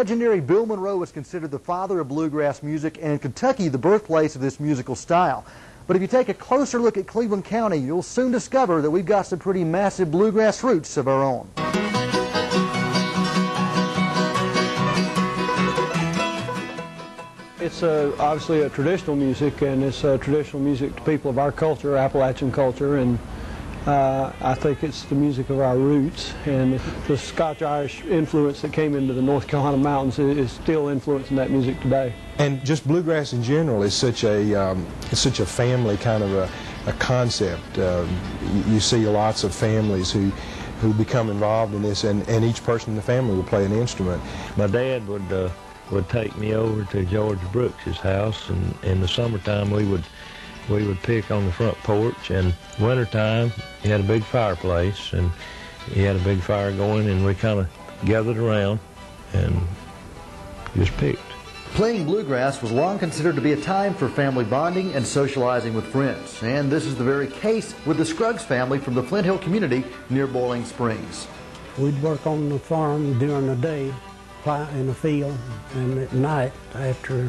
legendary Bill Monroe is considered the father of bluegrass music, and Kentucky the birthplace of this musical style. But if you take a closer look at Cleveland County, you'll soon discover that we've got some pretty massive bluegrass roots of our own. It's obviously a traditional music, and it's traditional music to people of our culture, Appalachian culture, and I think it's the music of our roots, and the Scotch-Irish influence that came into the North Carolina mountains is still influencing that music today. And just bluegrass in general is such a family kind of a concept. You see lots of families who become involved in this, and each person in the family will play an instrument. My dad would take me over to George Brooks's house, and in the summertime we would pick on the front porch, and wintertime he had a big fireplace, and he had a big fire going, and we kind of gathered around and just picked. Playing bluegrass was long considered to be a time for family bonding and socializing with friends, and this is the very case with the Scruggs family from the Flint Hill community near Boiling Springs. We'd work on the farm during the day, in the field, and at night after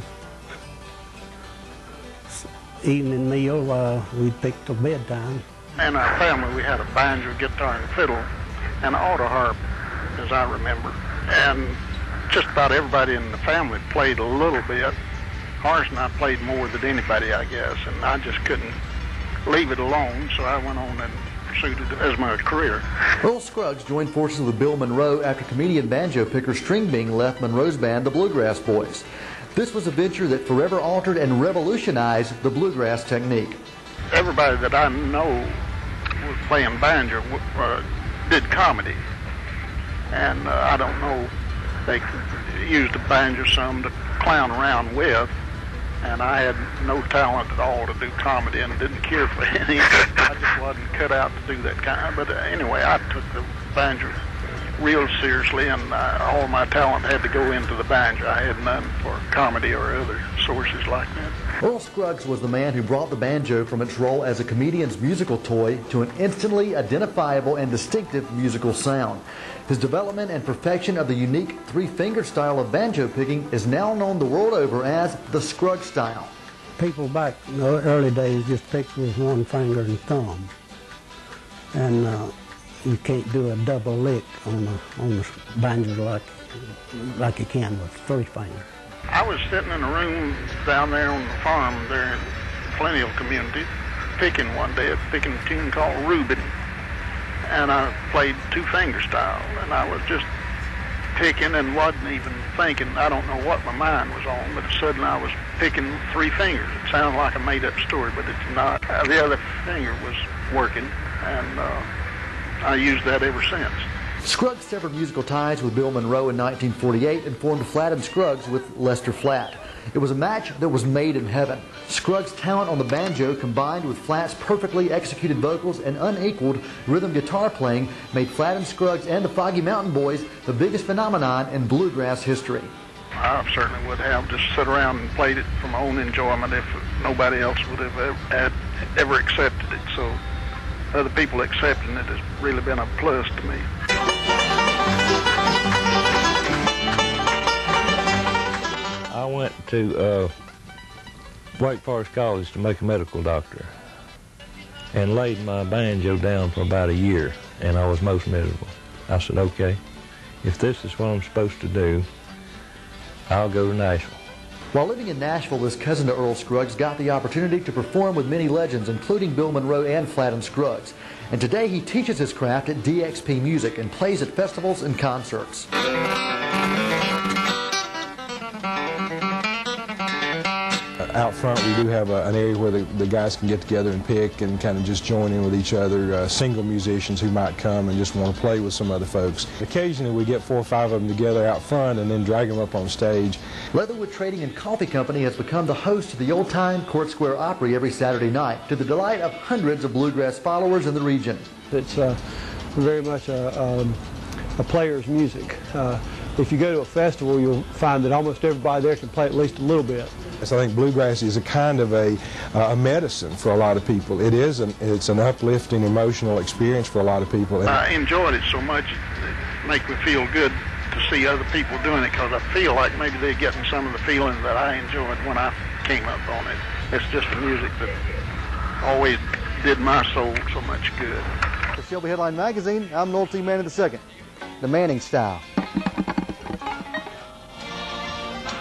evening meal we'd pick till bedtime. In our family we had a banjo, guitar, and fiddle, and an auto harp, as I remember. And just about everybody in the family played a little bit. Horace and I played more than anybody, I guess, and I just couldn't leave it alone, so I went on and pursued it as my career. Earl Scruggs joined forces with Bill Monroe after comedian banjo picker String Bean left Monroe's band, the Bluegrass Boys. This was a venture that forever altered and revolutionized the bluegrass technique. Everybody that I know was playing banjo did comedy, and I don't know, they used the banjo some to clown around with, and I had no talent at all to do comedy and didn't care for any. I just wasn't cut out to do that kind. But anyway, I took the banjo real seriously, and all my talent had to go into the banjo. I had none for comedy or other sources like that. Earl Scruggs was the man who brought the banjo from its role as a comedian's musical toy to an instantly identifiable and distinctive musical sound. His development and perfection of the unique three-finger style of banjo picking is now known the world over as the Scruggs style. People back in the early days just picked with one finger and thumb, and you can't do a double lick on the banjo like you can with three fingers. I was sitting in a room down there on the farm there in Flint Hill community, picking one day, picking a tune called Reuben, and I played two-finger style, and I was just picking and wasn't even thinking. I don't know what my mind was on, but suddenly I was picking three fingers. It sounded like a made-up story, but it's not. The other finger was working, and I used that ever since. Scruggs severed musical ties with Bill Monroe in 1948 and formed Flatt and Scruggs with Lester Flatt. It was a match that was made in heaven. Scruggs' talent on the banjo combined with Flatt's perfectly executed vocals and unequaled rhythm guitar playing made Flatt and Scruggs and the Foggy Mountain Boys the biggest phenomenon in bluegrass history. I certainly would have just sat around and played it for my own enjoyment if nobody else would have ever accepted it. So other people accepting it has really been a plus to me. I went to Wake Forest College to make a medical doctor and laid my banjo down for about a year, and I was most miserable. I said, okay, if this is what I'm supposed to do, I'll go to Nashville. While living in Nashville, this cousin to Earl Scruggs got the opportunity to perform with many legends, including Bill Monroe and Flatt and Scruggs. And today he teaches his craft at DXP Music and plays at festivals and concerts. Out front we do have an area where the guys can get together and pick and kind of just join in with each other, single musicians who might come and just want to play with some other folks. Occasionally we get 4 or 5 of them together out front and then drag them up on stage. Leatherwood Trading and Coffee Company has become the host of the old-time Court Square Opry every Saturday night, to the delight of hundreds of bluegrass followers in the region. It's very much a player's music. If you go to a festival, you'll find that almost everybody there can play at least a little bit. So I think bluegrass is a kind of a medicine for a lot of people. It's an uplifting, emotional experience for a lot of people. I enjoyed it so much, it makes me feel good to see other people doing it, because I feel like maybe they're getting some of the feelings that I enjoyed when I came up on it. It's just the music that always did my soul so much good. For Shelby Headline Magazine, I'm Noel T. Manning II, the Manning Style.